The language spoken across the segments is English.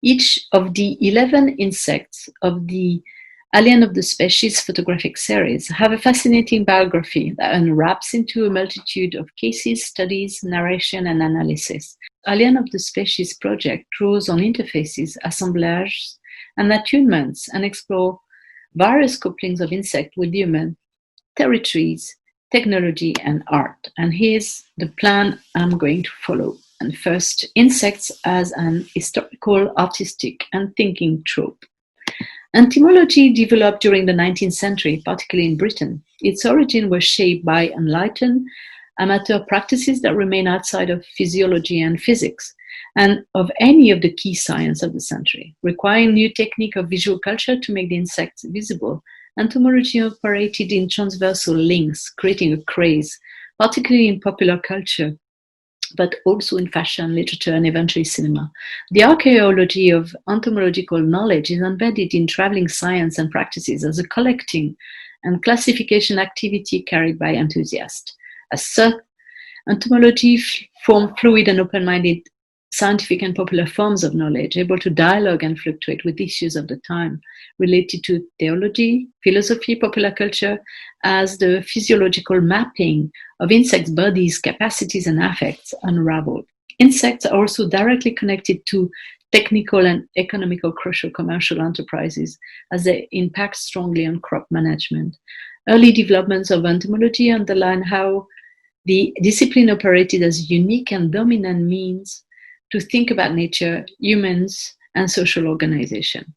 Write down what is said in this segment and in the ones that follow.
Each of the 11 insects of the Alien of the Species photographic series have a fascinating biography that unwraps into a multitude of cases, studies, narration, and analysis. Alien of the Species project draws on interfaces, assemblages, and attunements and explore various couplings of insect with human, territories, technology, and art. And here's the plan I'm going to follow. And first, insects as an historical, artistic, and thinking trope. Entomology developed during the 19th century, particularly in Britain. Its origin was shaped by enlightened amateur practices that remain outside of physiology and physics, and of any of the key science of the century. Requiring new technique of visual culture to make the insects visible, entomology operated in transversal links, creating a craze, particularly in popular culture, but also in fashion, literature, and eventually cinema. The archaeology of entomological knowledge is embedded in traveling science and practices as a collecting and classification activity carried by enthusiasts. As such, entomology formed fluid and open-minded scientific and popular forms of knowledge, able to dialogue and fluctuate with issues of the time, related to theology, philosophy, popular culture, as the physiological mapping of insects' bodies, capacities, and affects unraveled. Insects are also directly connected to technical and economical crucial commercial enterprises, as they impact strongly on crop management. Early developments of entomology underline how the discipline operated as a unique and dominant means to think about nature, humans, and social organization.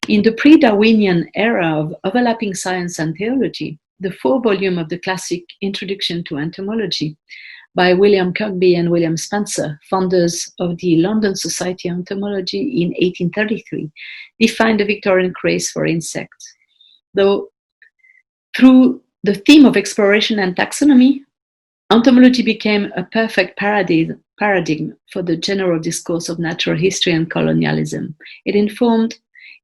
In the pre-Darwinian era of overlapping science and theology, the 4-volume of the classic Introduction to Entomology by William Kirkby and William Spencer, founders of the London Society of Entomology in 1833, defined the Victorian craze for insects. Though through the theme of exploration and taxonomy, entomology became a perfect paradigm for the general discourse of natural history and colonialism. It informed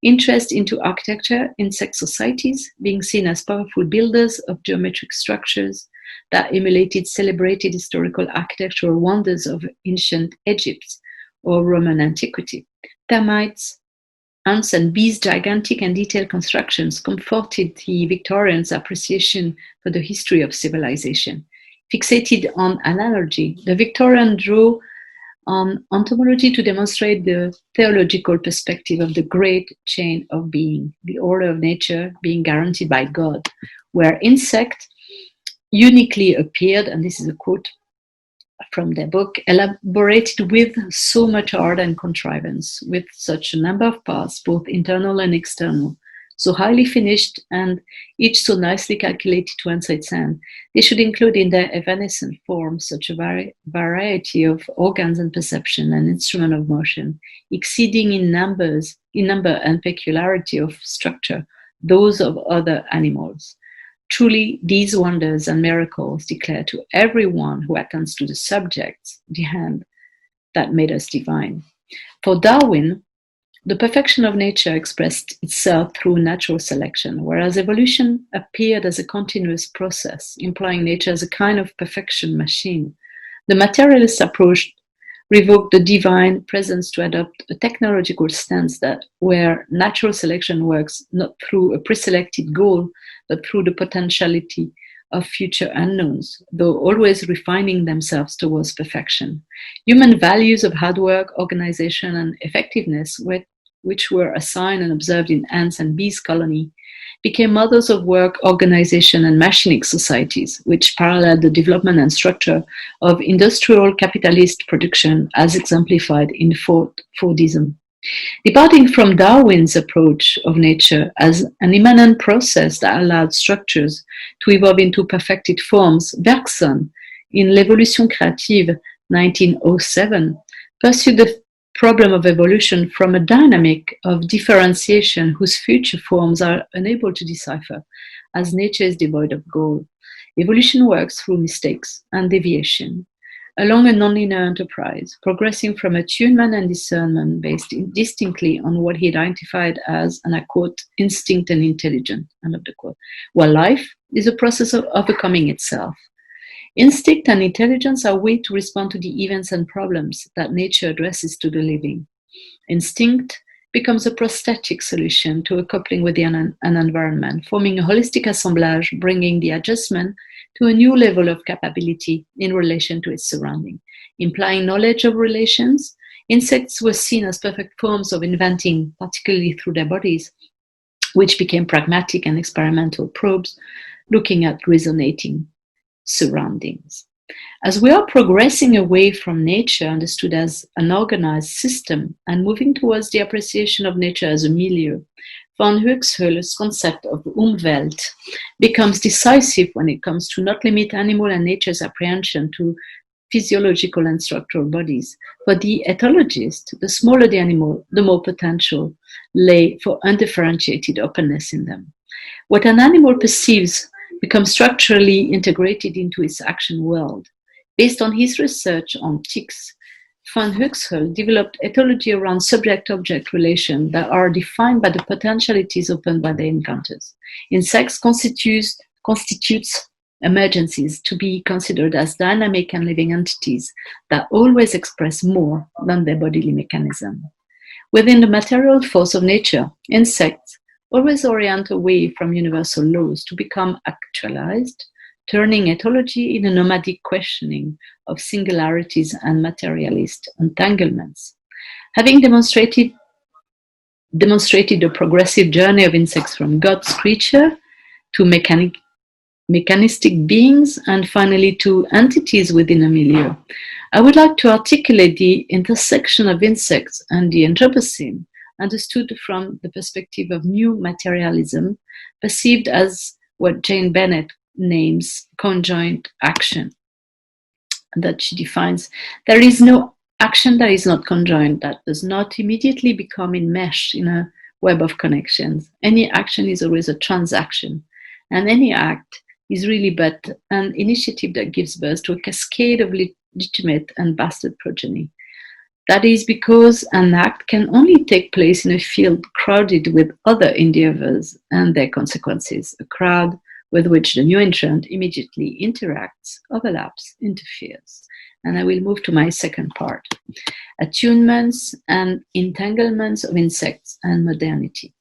interest into architecture, insect societies, being seen as powerful builders of geometric structures that emulated celebrated historical architectural wonders of ancient Egypt or Roman antiquity. Termites, ants, and bees' gigantic and detailed constructions comforted the Victorians' appreciation for the history of civilization. Fixated on analogy, the Victorian drew on entomology to demonstrate the theological perspective of the great chain of being, the order of nature being guaranteed by God, where insect uniquely appeared, and this is a quote from their book, elaborated with so much art and contrivance, with such a number of parts, both internal and external, so highly finished and each so nicely calculated to answer its end. They should include in their evanescent form such a variety of organs and perception and instrument of motion, exceeding in number and peculiarity of structure those of other animals. Truly, these wonders and miracles declare to everyone who attends to the subjects the hand that made us divine. For Darwin, the perfection of nature expressed itself through natural selection, whereas evolution appeared as a continuous process, implying nature as a kind of perfection machine. The materialist approach revoked the divine presence to adopt a technological stance that where natural selection works not through a preselected goal, but through the potentiality of future unknowns, though always refining themselves towards perfection. Human values of hard work, organization, and effectiveness, which were assigned and observed in ants and bees colony, became models of work, organization, and machinic societies, which paralleled the development and structure of industrial capitalist production as exemplified in Fordism. Departing from Darwin's approach of nature as an immanent process that allowed structures to evolve into perfected forms, Bergson, in L'Évolution créative, 1907, pursued the problem of evolution from a dynamic of differentiation whose future forms are unable to decipher, as nature is devoid of goal. Evolution works through mistakes and deviation, along a nonlinear enterprise, progressing from attunement and discernment based distinctly on what he identified as, and I quote, instinct and intelligence, end of the quote, while life is a process of overcoming itself. Instinct and intelligence are ways to respond to the events and problems that nature addresses to the living. Instinct becomes a prosthetic solution to a coupling with an environment, forming a holistic assemblage, bringing the adjustment to a new level of capability in relation to its surrounding. Implying knowledge of relations, insects were seen as perfect forms of inventing, particularly through their bodies, which became pragmatic and experimental probes looking at resonating surroundings. As we are progressing away from nature understood as an organized system and moving towards the appreciation of nature as a milieu, von Huxley's concept of Umwelt becomes decisive when it comes to not limit animal and nature's apprehension to physiological and structural bodies. For the ethologist, the smaller the animal, the more potential lay for undifferentiated openness in them. What an animal perceives becomes structurally integrated into its action world. Based on his research on ticks, von Huxley developed ethology around subject-object relations that are defined by the potentialities opened by their encounters. Insects constitutes emergencies to be considered as dynamic and living entities that always express more than their bodily mechanism. Within the material force of nature, insects always orient away from universal laws to become actualized, turning ethology in a nomadic questioning of singularities and materialist entanglements. Having demonstrated the progressive journey of insects from God's creature to mechanistic beings and finally to entities within a milieu, I would like to articulate the intersection of insects and the Anthropocene, understood from the perspective of new materialism, perceived as what Jane Bennett names conjoint action, that she defines. There is no action that is not conjoined, that does not immediately become enmeshed in a web of connections. Any action is always a transaction, and any act is really but an initiative that gives birth to a cascade of legitimate and bastard progeny. That is because an act can only take place in a field crowded with other endeavors and their consequences, a crowd with which the new entrant immediately interacts, overlaps, interferes. And I will move to my second part, attunements and entanglements of insects and modernity.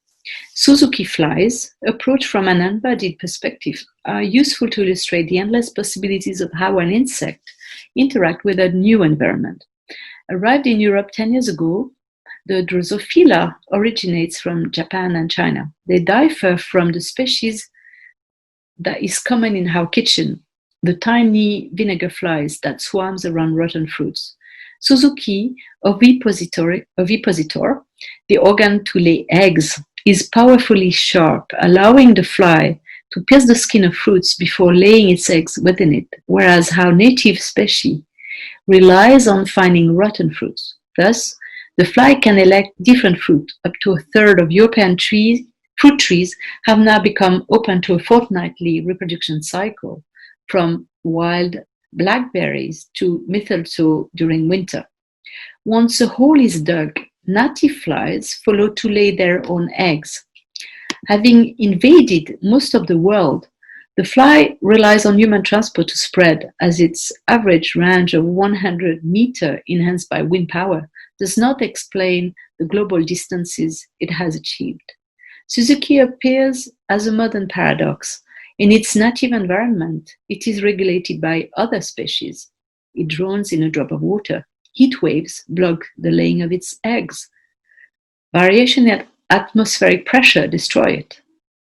Suzuki flies, approached from an embodied perspective, are useful to illustrate the endless possibilities of how an insect interacts with a new environment. Arrived in Europe 10 years ago, the Drosophila originates from Japan and China. They differ from the species that is common in our kitchen, the tiny vinegar flies that swarms around rotten fruits. Suzuki, ovipositor, the organ to lay eggs, is powerfully sharp, allowing the fly to pierce the skin of fruits before laying its eggs within it, whereas our native species relies on finding rotten fruits. Thus, the fly can elect different fruit. Up to a third of European fruit trees have now become open to a fortnightly reproduction cycle, from wild blackberries to mistletoe during winter. Once a hole is dug, native flies follow to lay their own eggs. Having invaded most of the world, the fly relies on human transport to spread, as its average range of 100 meters, enhanced by wind power, does not explain the global distances it has achieved. Suzuki appears as a modern paradox. In its native environment, it is regulated by other species. It drowns in a drop of water. Heat waves block the laying of its eggs. Variation in atmospheric pressure destroy it.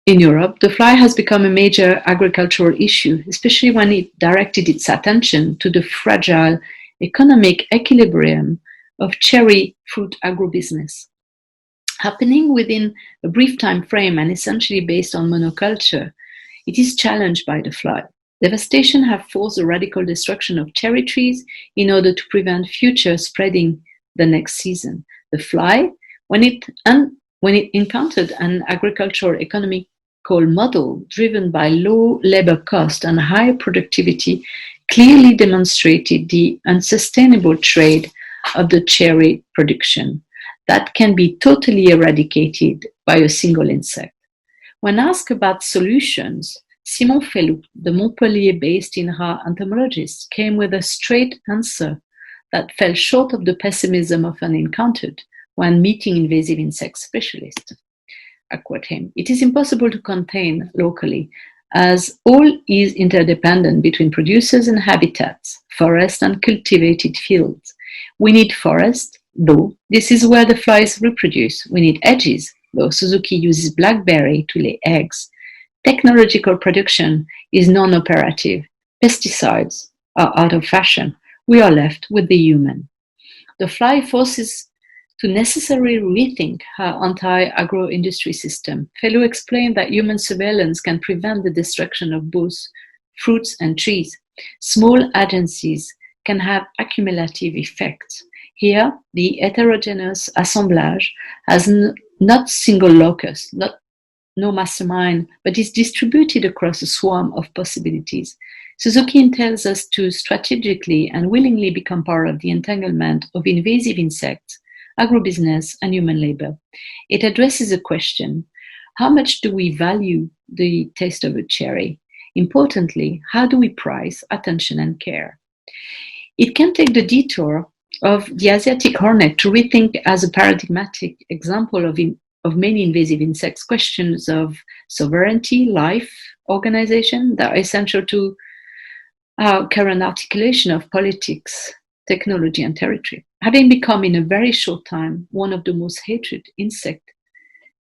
In Europe, the fly has become a major agricultural issue, especially when it directed its attention to the fragile economic equilibrium of cherry fruit agrobusiness. Happening within a brief time frame and essentially based on monoculture, it is challenged by the fly. Devastation has forced the radical destruction of cherry trees in order to prevent future spreading the next season. The fly, when it encountered an agricultural economical model driven by low labor cost and high productivity, clearly demonstrated the unsustainable trade of the cherry production that can be totally eradicated by a single insect. When asked about solutions, Simon Felloux, the Montpellier-based INRA entomologist, came with a straight answer that fell short of the pessimism often encountered. when meeting invasive insect specialists. I quote him, "It is impossible to contain locally, as all is interdependent between producers and habitats, forest and cultivated fields. We need forest, though this is where the flies reproduce. We need edges, though Suzuki uses blackberry to lay eggs. Technological production is non-operative. Pesticides are out of fashion. We are left with the human." The fly forces to necessarily rethink her anti-agro-industry system. Fellow explained that human surveillance can prevent the destruction of both fruits and trees. Small agencies can have accumulative effects. Here, the heterogeneous assemblage has not single locus, no mastermind, but is distributed across a swarm of possibilities. Suzuki tells us to strategically and willingly become part of the entanglement of invasive insects, agribusiness, and human labor. It addresses a question: how much do we value the taste of a cherry? Importantly, how do we price attention and care? It can take the detour of the Asiatic hornet to rethink as a paradigmatic example of many invasive insects questions of sovereignty, life, organization that are essential to our current articulation of politics, technology, and territory. Having become in a very short time one of the most hated insects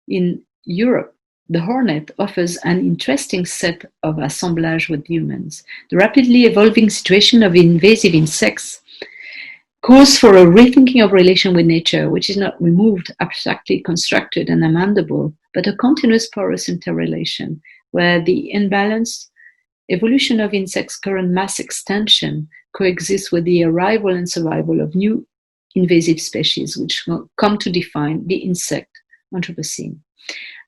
in Europe, the hornet offers an interesting set of assemblage with humans. The rapidly evolving situation of invasive insects calls for a rethinking of relation with nature, which is not removed, abstractly constructed, and amendable, but a continuous porous interrelation, where the imbalanced evolution of insects' current mass extension coexists with the arrival and survival of new invasive species, which come to define the insect Anthropocene.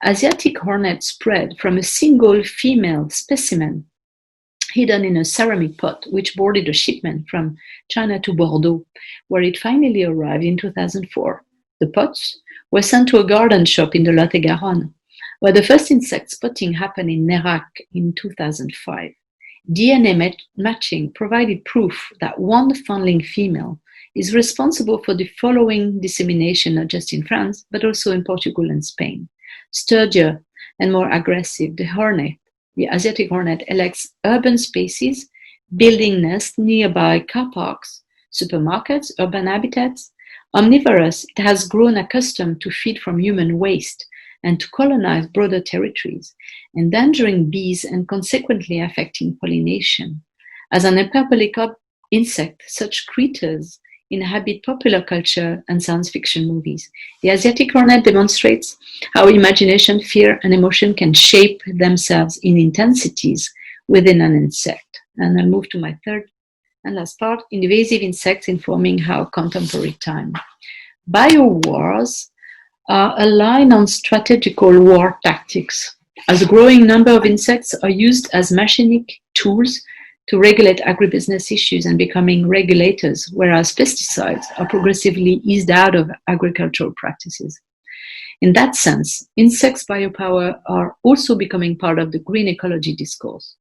Asiatic hornets spread from a single female specimen hidden in a ceramic pot, which boarded a shipment from China to Bordeaux, where it finally arrived in 2004. The pots were sent to a garden shop in the Lot-et-Garonne, where the first insect spotting happened in Nérac in 2005. DNA matching provided proof that one foundling female is responsible for the following dissemination, not just in France, but also in Portugal and Spain. Sturdier and more aggressive, the Asiatic hornet elects urban spaces, building nests nearby car parks, supermarkets, urban habitats. Omnivorous, it has grown accustomed to feed from human waste and to colonize broader territories, endangering bees and consequently affecting pollination. As an hyperbolic insect, such creatures inhabit popular culture and science fiction movies. The Asiatic hornet demonstrates how imagination, fear, and emotion can shape themselves in intensities within an insect. And I'll move to my third and last part, invasive insects informing our contemporary time. Biowars are a line on strategical war tactics, as a growing number of insects are used as machinic tools to regulate agribusiness issues and becoming regulators, whereas pesticides are progressively eased out of agricultural practices. In that sense, insects' biopower are also becoming part of the green ecology discourse.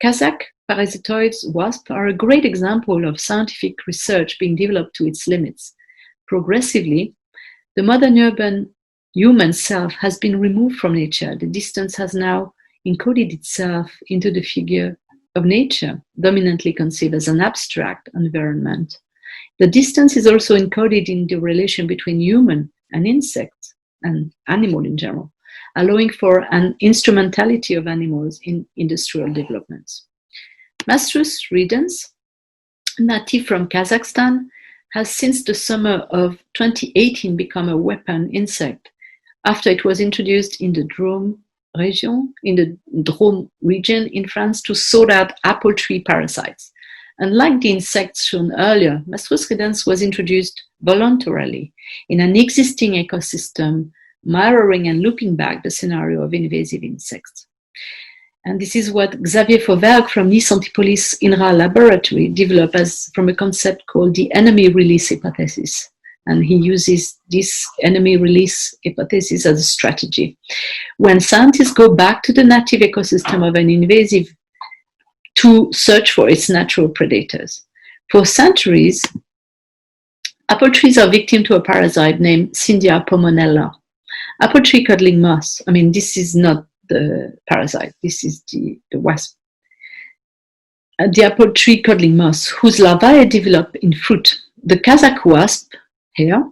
Kazakh parasitoids wasps are a great example of scientific research being developed to its limits. Progressively, the modern urban human self has been removed from nature. The distance has now encoded itself into the figure of nature, dominantly conceived as an abstract environment. The distance is also encoded in the relation between human and insect and animal in general, allowing for an instrumentality of animals in industrial developments. Mastrus ridens, native from Kazakhstan, has since the summer of 2018 become a weapon insect after it was introduced in the Drôme region in France to sort out apple tree parasites. Unlike the insects shown earlier, Mastrus ridens was introduced voluntarily in an existing ecosystem, mirroring and looping back the scenario of invasive insects. And this is what Xavier Fauvergue from Nice Antipolis INRA laboratory developed from a concept called the enemy release hypothesis. And he uses this enemy release hypothesis as a strategy. When scientists go back to the native ecosystem of an invasive to search for its natural predators. For centuries, Apple trees are victim to a parasite named Cyndia pomonella. Apple tree cuddling moths. I mean, this is not the parasite. This is the wasp. The apple tree cuddling moths, whose larvae develop in fruit. The Kazakh wasp here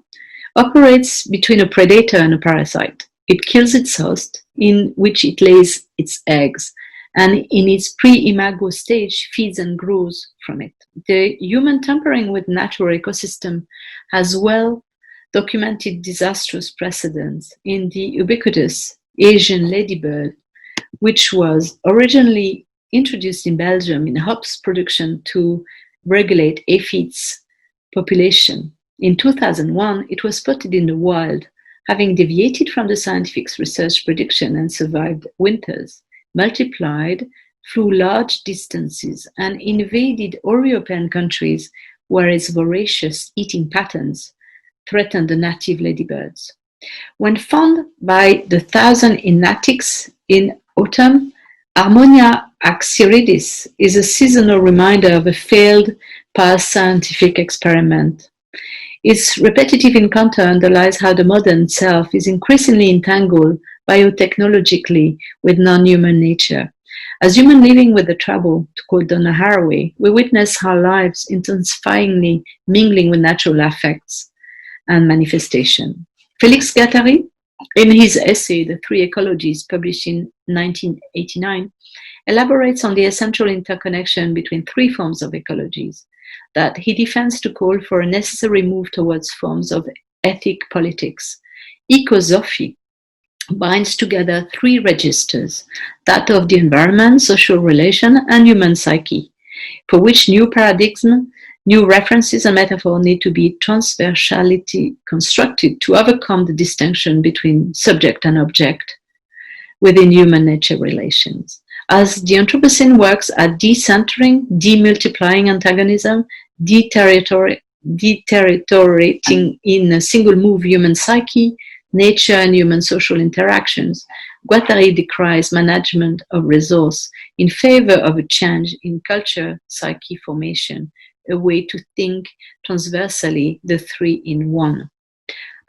operates between a predator and a parasite. It kills its host, in which it lays its eggs, and in its pre-imago stage feeds and grows from it. The human tampering with natural ecosystem has well documented disastrous precedents in the ubiquitous Asian ladybird, which was originally introduced in Belgium in hops production to regulate aphids population. In 2001, it was spotted in the wild, having deviated from the scientific research prediction and survived winters, multiplied, flew large distances, and invaded all European countries where its voracious eating patterns threatened the native ladybirds. When found by the thousand in attics in autumn, Harmonia axyridis is a seasonal reminder of a failed past scientific experiment. Its repetitive encounter underlies how the modern self is increasingly entangled biotechnologically with non-human nature. As human living with the trouble, to quote Donna Haraway, we witness our lives intensifyingly mingling with natural affects and manifestation. Félix Guattari, in his essay, The Three Ecologies, published in 1989, elaborates on the essential interconnection between three forms of ecologies that he defends to call for a necessary move towards forms of ethic politics. Ecosophy binds together three registers, that of the environment, social relation, and human psyche, for which new paradigms, new references and metaphors need to be transversality constructed to overcome the distinction between subject and object within human-nature relations. As the Anthropocene works at decentering, demultiplying antagonism, deterritoriating in a single move human psyche, nature and human social interactions, Guattari decries management of resource in favor of a change in culture psyche formation, a way to think transversally the three in one.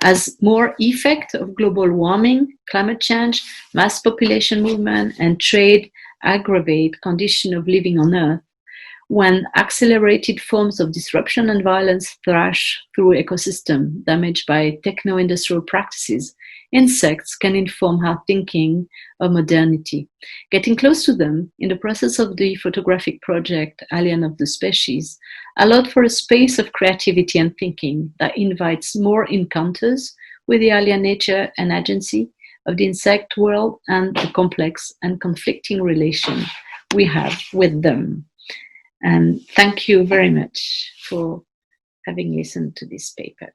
As more effect of global warming, climate change, mass population movement, and trade aggravate condition of living on Earth, when accelerated forms of disruption and violence thrash through ecosystem damaged by techno-industrial practices, insects can inform our thinking of modernity. Getting close to them in the process of the photographic project Alien of the Species allowed for a space of creativity and thinking that invites more encounters with the alien nature and agency of the insect world and the complex and conflicting relation we have with them. And thank you very much for having listened to this paper.